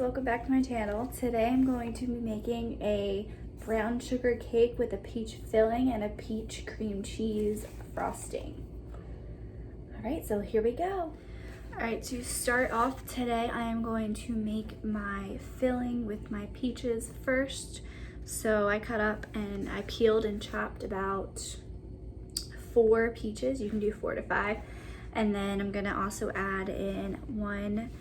welcome back to my channel. Today I'm going to be making a brown sugar cake with a peach filling and a peach cream cheese frosting. Alright, so here we go. Alright, to start off today, I am going to make my filling with my peaches first. So I cut up and I peeled and chopped about 4 peaches. You can do 4 to 5. And then I'm gonna also add in 1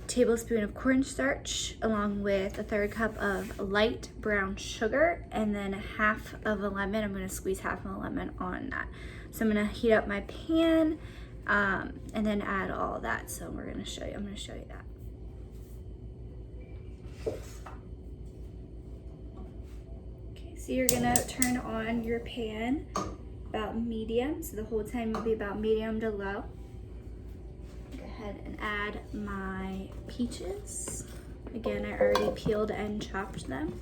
tablespoon of cornstarch along with a 1/3 cup of light brown sugar and then half of a lemon. I'm gonna squeeze half of a lemon on that. So I'm gonna heat up my pan and then add all of that. So I'm gonna show you that. Okay, so you're gonna turn on your pan about medium. So the whole time will be about medium to low. Go ahead and add my peaches. Again, I already peeled and chopped them.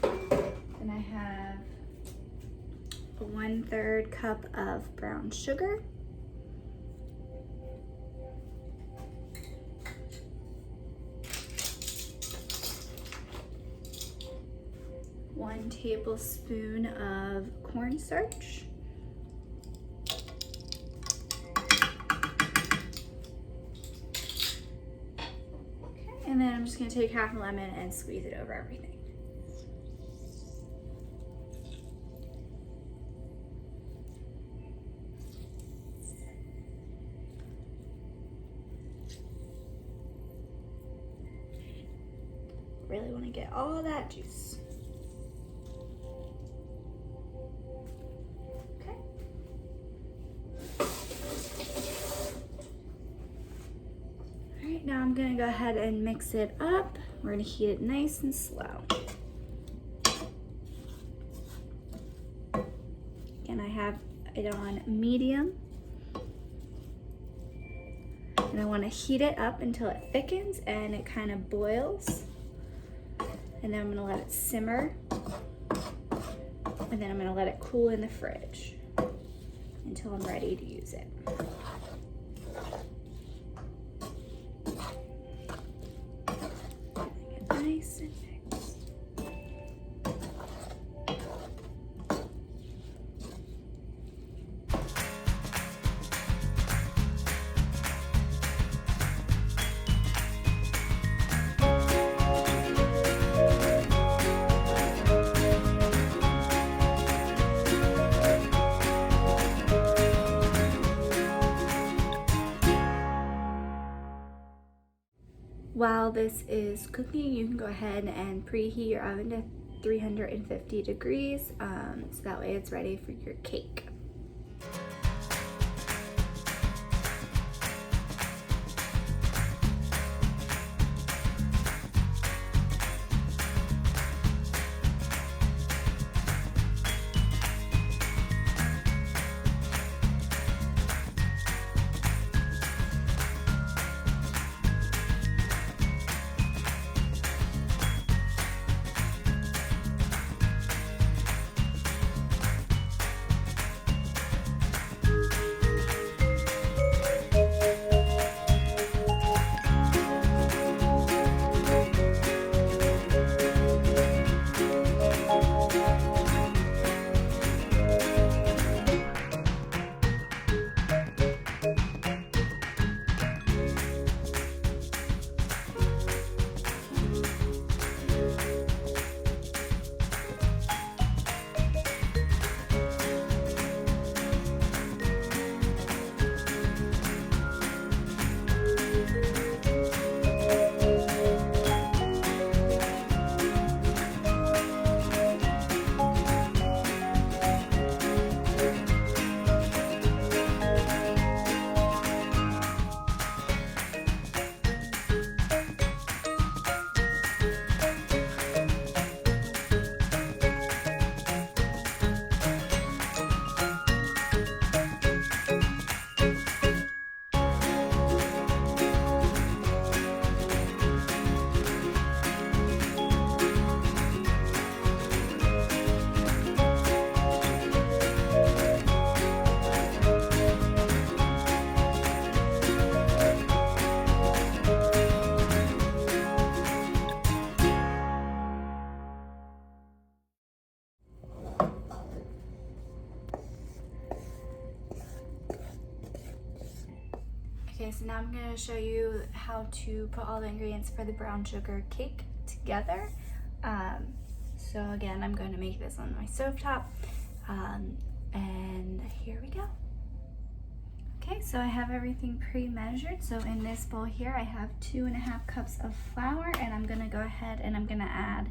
Then I have a 1/3 cup of brown sugar. 1 tablespoon of cornstarch. Okay, and then I'm just gonna take half a lemon and squeeze it over everything. Really want to get all that juice. Now I'm gonna go ahead and mix it up. We're gonna heat it nice and slow. And I have it on medium. And I wanna heat it up until it thickens and it kind of boils. And then I'm gonna let it simmer. And then I'm gonna let it cool in the fridge until I'm ready to use it. Nice and mixed. While this is cooking, you can go ahead and preheat your oven to 350 degrees, so that way it's ready for your cake. Okay, so now I'm going to show you how to put all the ingredients for the brown sugar cake together. So again, I'm going to make this on my stovetop, and here we go. Okay, so I have everything pre-measured. So in this bowl here, I have 2.5 cups of flour, and I'm going to go ahead and I'm going to add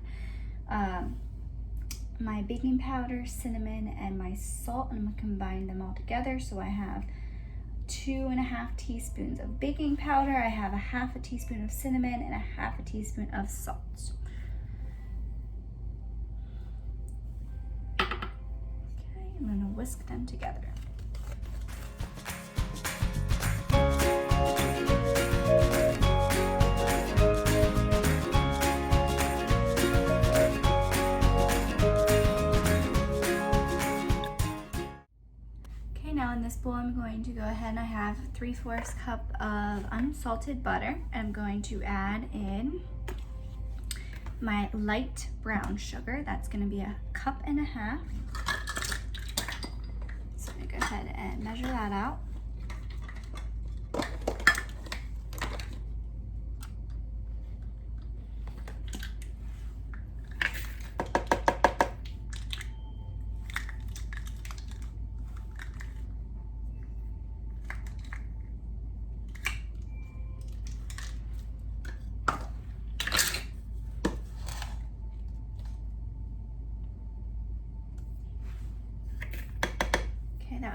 my baking powder, cinnamon, and my salt, and I'm going to combine them all together. So I have 2.5 teaspoons of baking powder, I have 1/2 teaspoon of cinnamon, and 1/2 teaspoon of salt. Okay, I'm going to whisk them together. Now in this bowl, I'm going to go ahead and I have 3/4 cup of unsalted butter. I'm going to add in my light brown sugar. That's going to be 1.5 cups. So I'm going to go ahead and measure that out.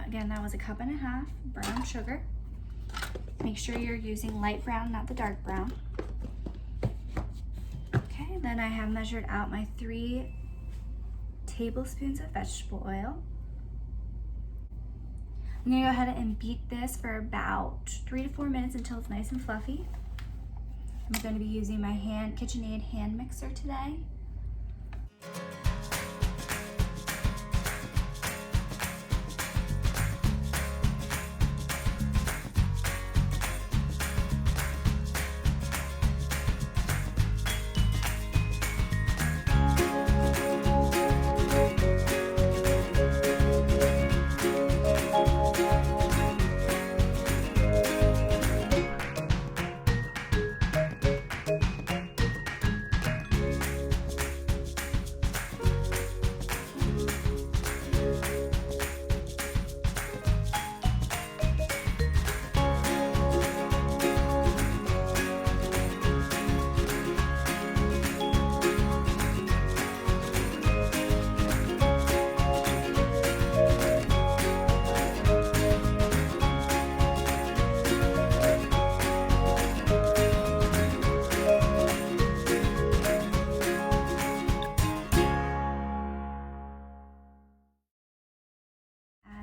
Again, that was 1.5 cups brown sugar. Make sure you're using light brown, not the dark brown. Okay, then I have measured out my 3 tablespoons of vegetable oil. I'm gonna go ahead and beat this for about 3 to 4 minutes until it's nice and fluffy. I'm going to be using my KitchenAid hand mixer today.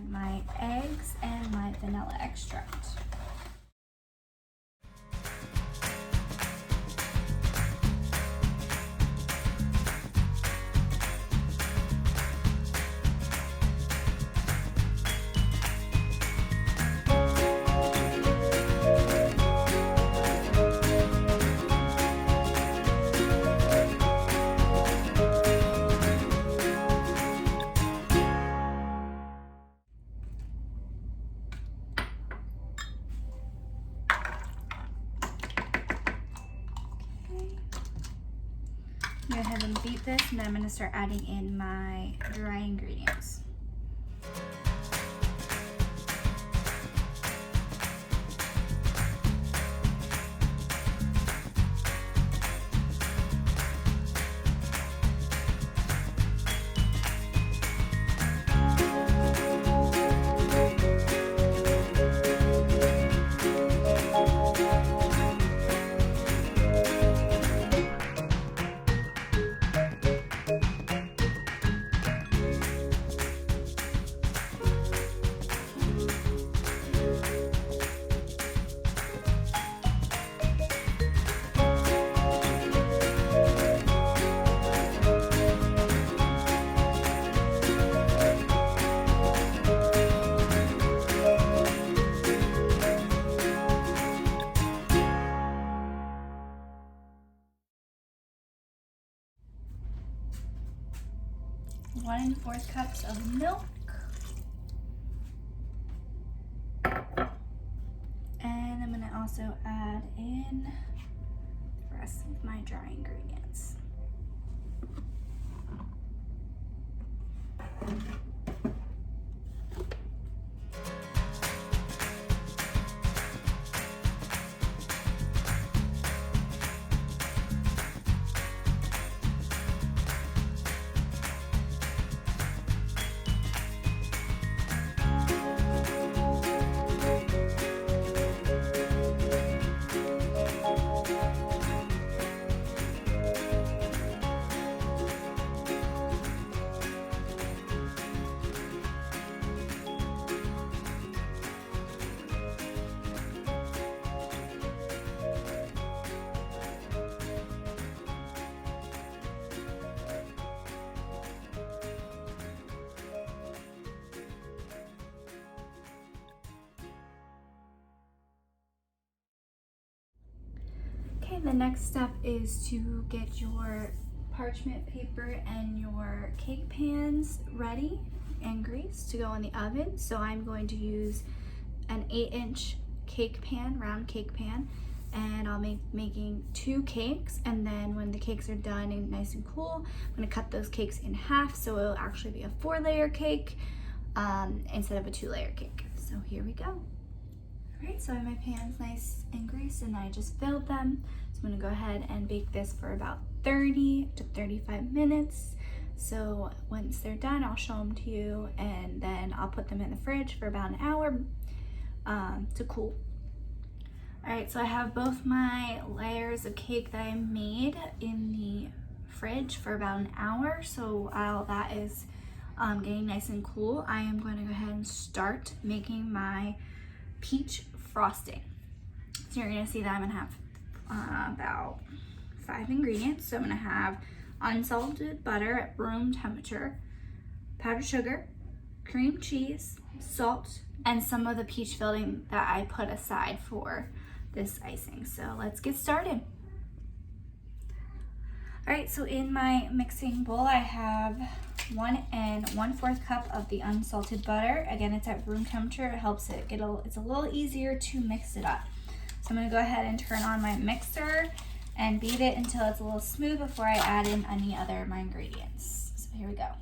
My eggs and my vanilla extract. Go ahead and beat this, and then I'm going to start adding in my dry ingredients. One 1/4 cups of milk, and I'm going to also add in the rest of my dry ingredients. Okay, the next step is to get your parchment paper and your cake pans ready and greased to go in the oven. So I'm going to use an 8-inch cake pan, round cake pan, and I'll making 2 cakes, and then when the cakes are done and nice and cool, I'm gonna cut those cakes in half so it'll actually be a 4-layer cake instead of a 2-layer cake. So here we go. All right, so I have my pans nice and greased and I just filled them. So I'm gonna go ahead and bake this for about 30 to 35 minutes. So once they're done, I'll show them to you, and then I'll put them in the fridge for about an hour to cool. All right, so I have both my layers of cake that I made in the fridge for about an hour. So while that is getting nice and cool, I am going to go ahead and start making my peach frosting. So you're gonna see that I'm gonna have about 5 ingredients. So I'm gonna have unsalted butter at room temperature, powdered sugar, cream cheese, salt, and some of the peach filling that I put aside for this icing. So let's get started. All right, so in my mixing bowl, I have 1 1/4 cup of the unsalted butter. Again, it's at room temperature. It helps it get it's a little easier to mix it up. So I'm gonna go ahead and turn on my mixer and beat it until it's a little smooth before I add in any other of my ingredients. So here we go.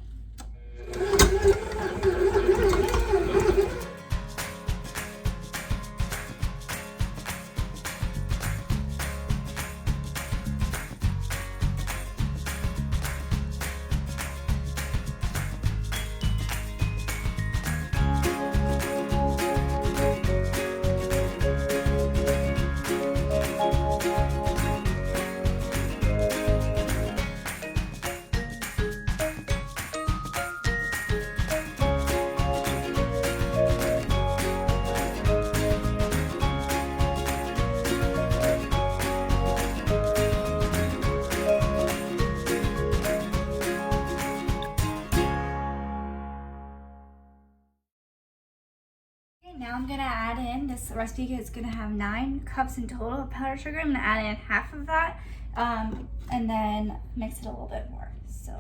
Now I'm gonna add in, this recipe is gonna have 9 cups in total of powdered sugar. I'm gonna add in half of that and then mix it a little bit more. So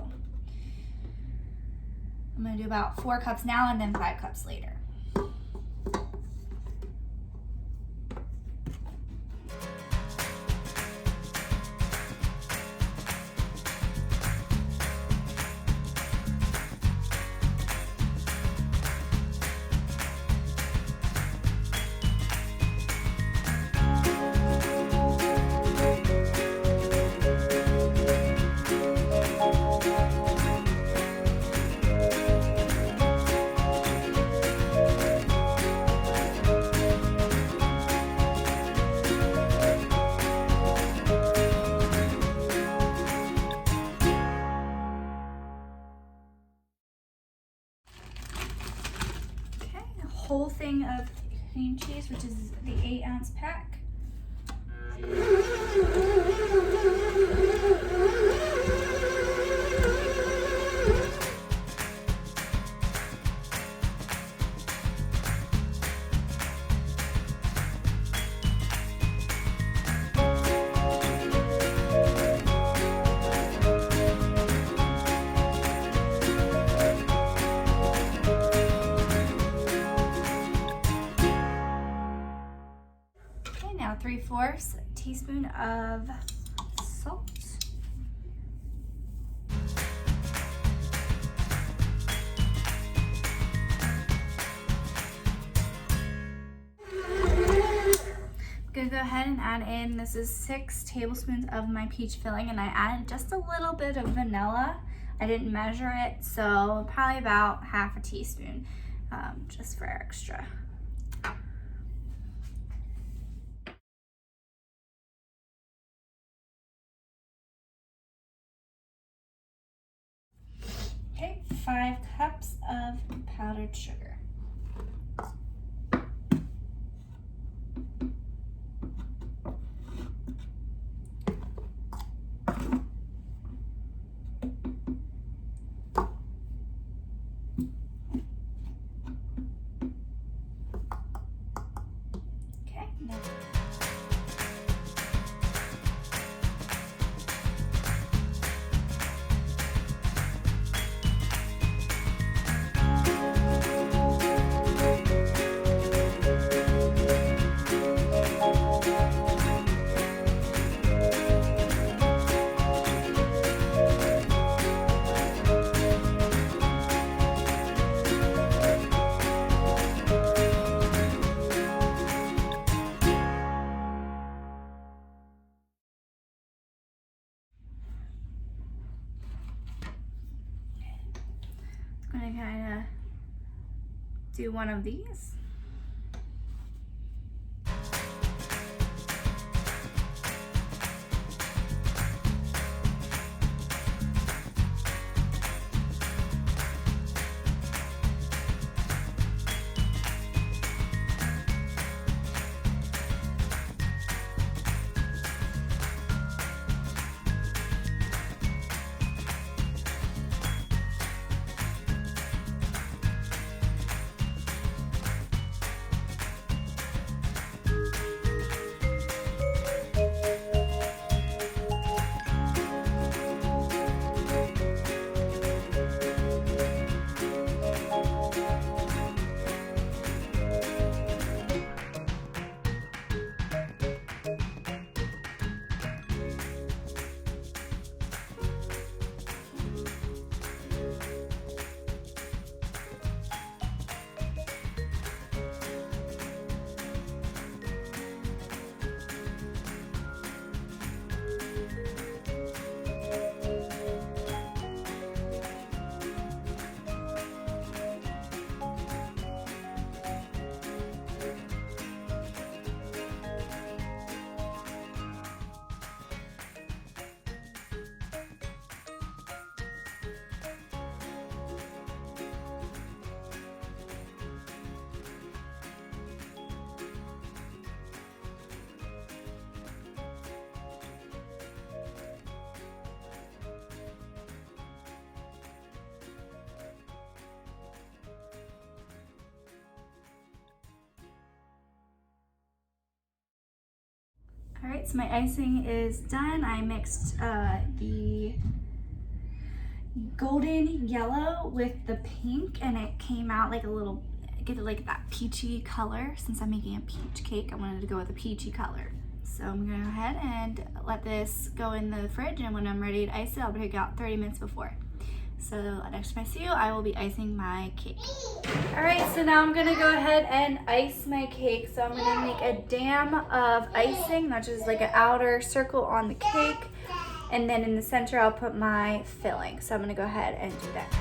I'm gonna do about 4 cups now and then 5 cups later. Whole thing of cream cheese, which is the 8-ounce pack. 3/4 teaspoon of salt. I'm gonna go ahead and add in, this is 6 tablespoons of my peach filling, and I added just a little bit of vanilla. I didn't measure it, so probably about 1/2 teaspoon, just for extra. Okay, 5 cups of powdered sugar. I'm gonna kind of do one of these. All right, so my icing is done. I mixed the golden yellow with the pink, and it came out like a little, get like that peachy color. Since I'm making a peach cake, I wanted to go with a peachy color. So I'm gonna go ahead and let this go in the fridge, and when I'm ready to ice it, I'll bring it out 30 minutes before. So next time I see you, I will be icing my cake. All right, so now I'm gonna go ahead and ice my cake. So I'm gonna make a dam of icing, which is like an outer circle on the cake. And then in the center, I'll put my filling. So I'm gonna go ahead and do that now.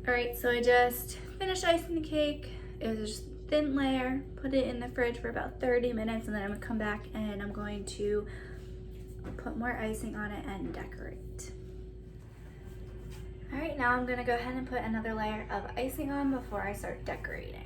All right, so I just finished icing the cake. It was just a thin layer, put it in the fridge for about 30 minutes, and then I'm gonna come back and I'm going to put more icing on it and decorate. All right, now I'm gonna go ahead and put another layer of icing on before I start decorating.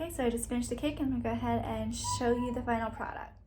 Okay, so I just finished the cake. I'm gonna go ahead and show you the final product.